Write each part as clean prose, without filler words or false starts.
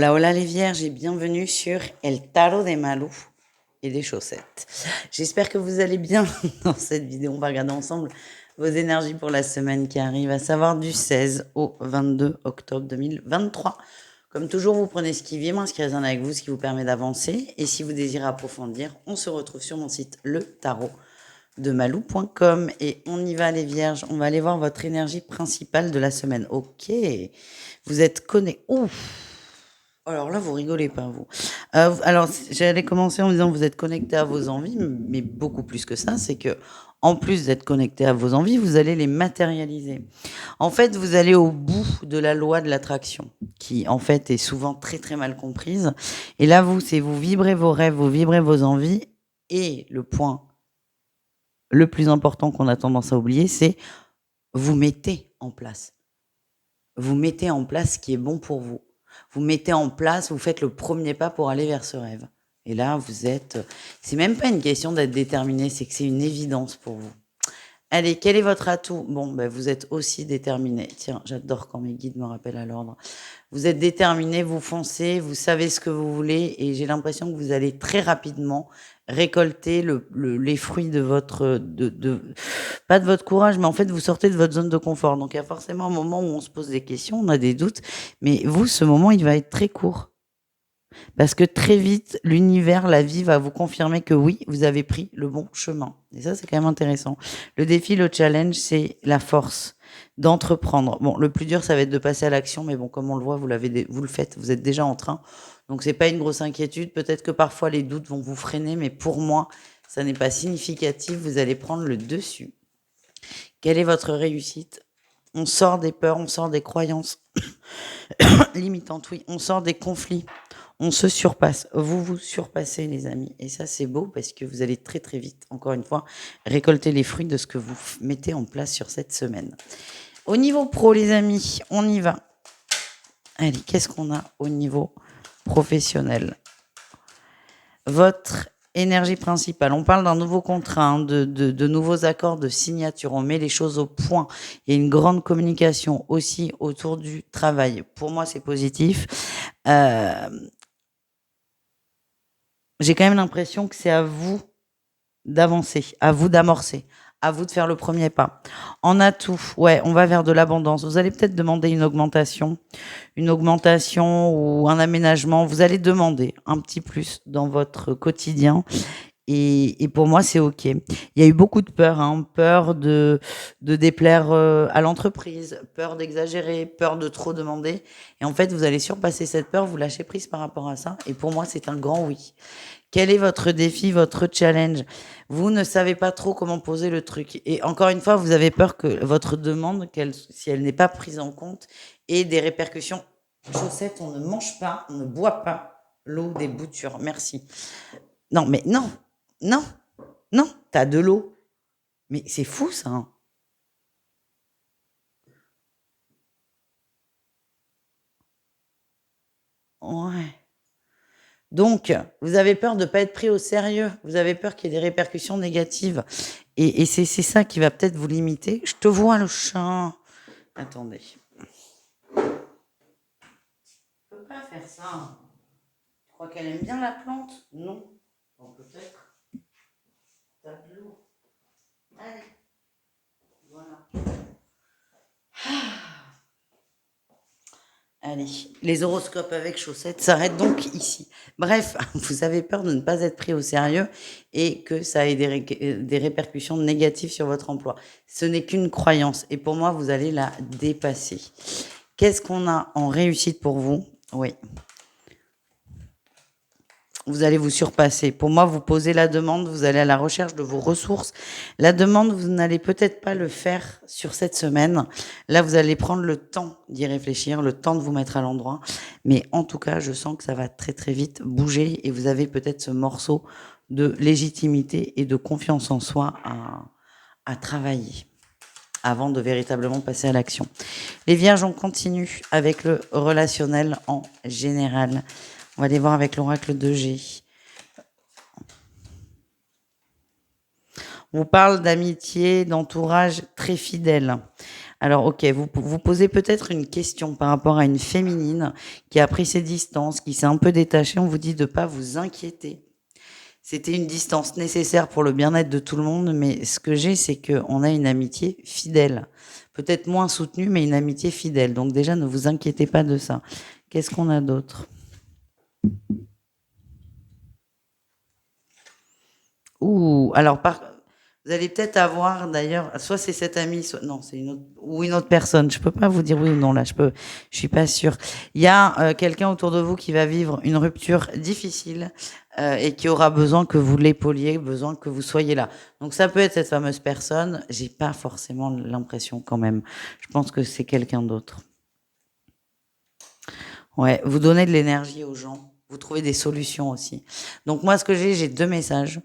Hola, hola les vierges et bienvenue sur El Tarot des Malou et des chaussettes. J'espère que vous allez bien dans cette vidéo. On va regarder ensemble vos énergies pour la semaine qui arrive, à savoir du 16 au 22 octobre 2023. Comme toujours, vous prenez ce qui vient, ce qui résonne avec vous, ce qui vous permet d'avancer. Et si vous désirez approfondir, on se retrouve sur mon site le tarot de malou.com et on y va les vierges. On va aller voir votre énergie principale de la semaine. Ok, vous êtes connectés. Ouf. Alors là, vous rigolez pas, vous. Alors, j'allais commencer en disant que vous êtes connecté à vos envies, mais beaucoup plus que ça, c'est que en plus d'être connecté à vos envies, vous allez les matérialiser. En fait, vous allez au bout de la loi de l'attraction, qui en fait est souvent très très mal comprise. Et là, vous vibrez vos rêves, vous vibrez vos envies, et le point le plus important qu'on a tendance à oublier, c'est vous mettez en place. Vous mettez en place ce qui est bon pour vous. Vous mettez en place, vous faites le premier pas pour aller vers ce rêve. Et là, c'est même pas une question d'être déterminé, c'est que c'est une évidence pour vous. Allez, quel est votre atout? Bon, ben, vous êtes aussi déterminé. Tiens, j'adore quand mes guides me rappellent à l'ordre. Vous êtes déterminé, vous foncez, vous savez ce que vous voulez et j'ai l'impression que vous allez très rapidement récolter les fruits de votre, pas de votre courage, mais en fait, vous sortez de votre zone de confort. Donc, il y a forcément un moment où on se pose des questions, on a des doutes, mais vous, ce moment, il va être très court. Parce que très vite, l'univers, la vie va vous confirmer que oui, vous avez pris le bon chemin. Et ça, c'est quand même intéressant. Le défi, le challenge, c'est la force d'entreprendre. Bon, le plus dur, ça va être de passer à l'action, mais bon, comme on le voit, vous le faites, vous êtes déjà en train. Donc, c'est pas une grosse inquiétude. Peut-être que parfois, les doutes vont vous freiner, mais pour moi, ça n'est pas significatif. Vous allez prendre le dessus. Quelle est votre réussite? On sort des peurs, on sort des croyances limitantes, oui. On sort des conflits. On se surpasse. Vous vous surpassez, les amis. Et ça, c'est beau parce que vous allez très, très vite, encore une fois, récolter les fruits de ce que vous mettez en place sur cette semaine. Au niveau pro, les amis, on y va. Allez, qu'est-ce qu'on a au niveau professionnel? Votre énergie principale. On parle d'un nouveau contrat, hein, de nouveaux accords de signature. On met les choses au point. Il y a une grande communication aussi autour du travail. Pour moi, c'est positif. J'ai quand même l'impression que c'est à vous d'avancer, à vous d'amorcer, à vous de faire le premier pas. En atout, ouais, on va vers de l'abondance. Vous allez peut-être demander une augmentation ou un aménagement. Vous allez demander un petit plus dans votre quotidien. Et pour moi, c'est OK. Il y a eu beaucoup de peur, hein, peur de déplaire à l'entreprise, peur d'exagérer, peur de trop demander. Et en fait, vous allez surpasser cette peur, vous lâchez prise par rapport à ça. Et pour moi, c'est un grand oui. Quel est votre défi, votre challenge? Vous ne savez pas trop comment poser le truc. Et encore une fois, vous avez peur que votre demande, si elle n'est pas prise en compte, ait des répercussions. Chaussettes, on ne mange pas, on ne boit pas l'eau des boutures. Merci. Non, mais non, non, non, t'as de l'eau. Mais c'est fou ça, hein. Ouais. Donc, vous avez peur de ne pas être pris au sérieux. Vous avez peur qu'il y ait des répercussions négatives. Et c'est ça qui va peut-être vous limiter. Je te vois le chat. Attendez. Je peux pas faire ça. Tu crois qu'elle aime bien la plante? Non. Bon, peut-être. T'as de l'eau. Allez. Voilà. Allez, les horoscopes avec chaussettes s'arrêtent donc ici. Bref, vous avez peur de ne pas être pris au sérieux et que ça ait des répercussions négatives sur votre emploi. Ce n'est qu'une croyance et pour moi, vous allez la dépasser. Qu'est-ce qu'on a en réussite pour vous? Oui. Vous allez vous surpasser. Pour moi, vous posez la demande, vous allez à la recherche de vos ressources. La demande, vous n'allez peut-être pas le faire sur cette semaine. Là, vous allez prendre le temps d'y réfléchir, le temps de vous mettre à l'endroit. Mais en tout cas, je sens que ça va très très vite bouger et vous avez peut-être ce morceau de légitimité et de confiance en soi à travailler avant de véritablement passer à l'action. Les vierges, on continue avec le relationnel en général. On va aller voir avec l'oracle de G. On vous parle d'amitié, d'entourage très fidèle. Alors, ok, vous posez peut-être une question par rapport à une féminine qui a pris ses distances, qui s'est un peu détachée. On vous dit de pas vous inquiéter. C'était une distance nécessaire pour le bien-être de tout le monde, mais ce que j'ai, c'est qu'on a une amitié fidèle. Peut-être moins soutenue, mais une amitié fidèle. Donc déjà, ne vous inquiétez pas de ça. Qu'est-ce qu'on a d'autre? Ouh, alors vous allez peut-être avoir d'ailleurs, soit c'est cet ami, soit non, c'est une autre ou une autre personne. Je peux pas vous dire oui ou non là. Je suis pas sûre. Il y a quelqu'un autour de vous qui va vivre une rupture difficile et qui aura besoin que vous l'épauliez, besoin que vous soyez là. Donc ça peut être cette fameuse personne. J'ai pas forcément l'impression quand même. Je pense que c'est quelqu'un d'autre. Ouais, vous donnez de l'énergie aux gens, vous trouvez des solutions aussi. Donc moi, ce que j'ai deux messages.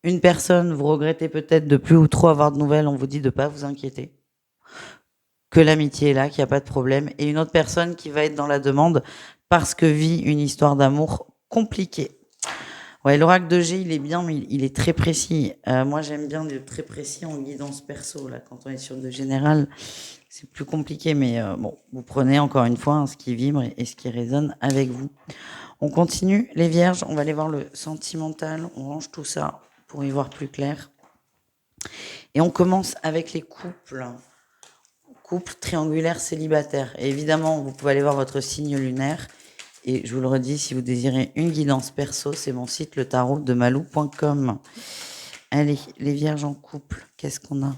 Une personne, vous regrettez peut-être de plus ou trop avoir de nouvelles, on vous dit de pas vous inquiéter, que l'amitié est là, qu'il n'y a pas de problème. Et une autre personne qui va être dans la demande parce que vit une histoire d'amour compliquée. Ouais, l'oracle de G, il est bien, mais il est très précis. Moi, j'aime bien le très précis en guidance perso. Là, quand on est sur de général, c'est plus compliqué, mais bon, vous prenez encore une fois hein, ce qui vibre et ce qui résonne avec vous. On continue, les vierges, on va aller voir le sentimental, on range tout ça pour y voir plus clair. Et on commence avec les couples. Couple triangulaire célibataire. Et évidemment, vous pouvez aller voir votre signe lunaire. Et je vous le redis, si vous désirez une guidance perso, c'est mon site le tarot de malou.com. Allez, les vierges en couple, qu'est-ce qu'on a?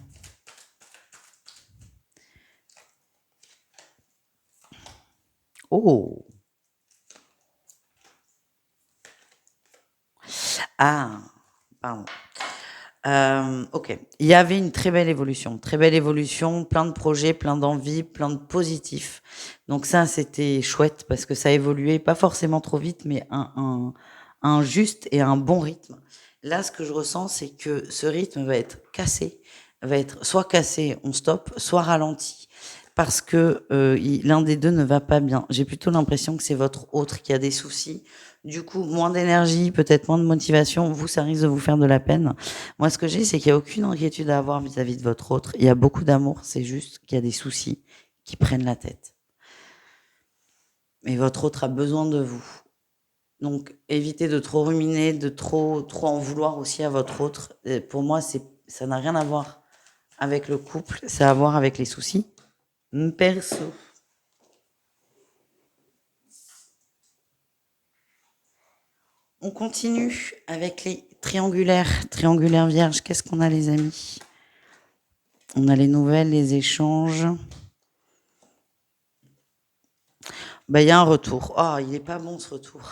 Oh! Ah, pardon. Ok, il y avait une très belle évolution, plein de projets, plein d'envies, plein de positifs. Donc ça, c'était chouette parce que ça évoluait pas forcément trop vite, mais un juste et un bon rythme. Là, ce que je ressens, c'est que ce rythme va être cassé, va être soit cassé, on stoppe, soit ralenti. Parce que l'un des deux ne va pas bien. J'ai plutôt l'impression que c'est votre autre qui a des soucis. Du coup, moins d'énergie, peut-être moins de motivation. Vous, ça risque de vous faire de la peine. Moi, ce que j'ai, c'est qu'il n'y a aucune inquiétude à avoir vis-à-vis de votre autre. Il y a beaucoup d'amour, c'est juste qu'il y a des soucis qui prennent la tête. Et votre autre a besoin de vous. Donc, évitez de trop ruminer, de trop en vouloir aussi à votre autre. Et pour moi, ça n'a rien à voir avec le couple, ça a à voir avec les soucis perso. On continue avec les triangulaires. Triangulaires vierges, qu'est-ce qu'on a les amis? On a les nouvelles, les échanges. Il y a un retour. Oh, il n'est pas bon ce retour.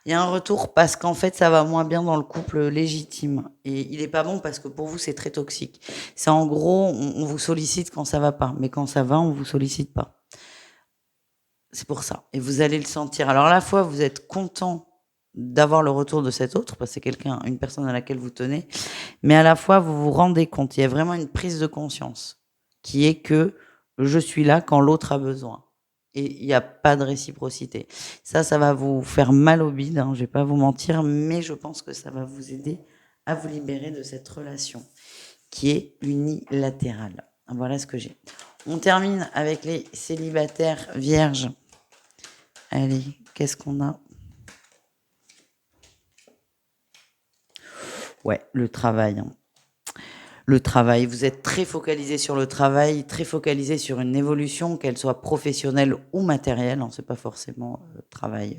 Il y a un retour parce qu'en fait, ça va moins bien dans le couple légitime. Et il n'est pas bon parce que pour vous, c'est très toxique. C'est en gros, on vous sollicite quand ça va pas. Mais quand ça va, on vous sollicite pas. C'est pour ça. Et vous allez le sentir. Alors, à la fois, vous êtes content d'avoir le retour de cet autre, parce que c'est quelqu'un, une personne à laquelle vous tenez, mais à la fois, vous vous rendez compte, il y a vraiment une prise de conscience, qui est que je suis là quand l'autre a besoin. Et il n'y a pas de réciprocité. Ça va vous faire mal au bide, hein, je vais pas vous mentir, mais je pense que ça va vous aider à vous libérer de cette relation, qui est unilatérale. Voilà ce que j'ai. On termine avec les célibataires vierges. Allez, qu'est-ce qu'on a? Ouais, le travail. Hein. Le travail, vous êtes très focalisé sur le travail, très focalisé sur une évolution, qu'elle soit professionnelle ou matérielle. Hein, c'est pas forcément travail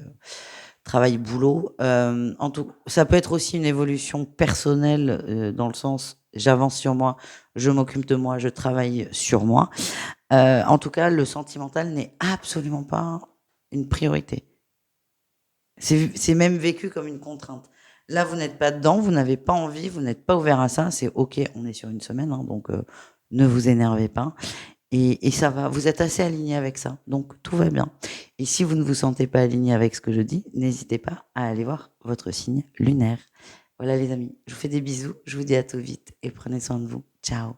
boulot. En tout, ça peut être aussi une évolution personnelle dans le sens j'avance sur moi, je m'occupe de moi, je travaille sur moi. En tout cas, le sentimental n'est absolument pas une priorité. C'est même vécu comme une contrainte. Là, vous n'êtes pas dedans, vous n'avez pas envie, vous n'êtes pas ouvert à ça. C'est OK, on est sur une semaine, hein, donc ne vous énervez pas. Et ça va, vous êtes assez aligné avec ça, donc tout va bien. Et si vous ne vous sentez pas aligné avec ce que je dis, n'hésitez pas à aller voir votre signe lunaire. Voilà les amis, je vous fais des bisous, je vous dis à tout vite et prenez soin de vous. Ciao.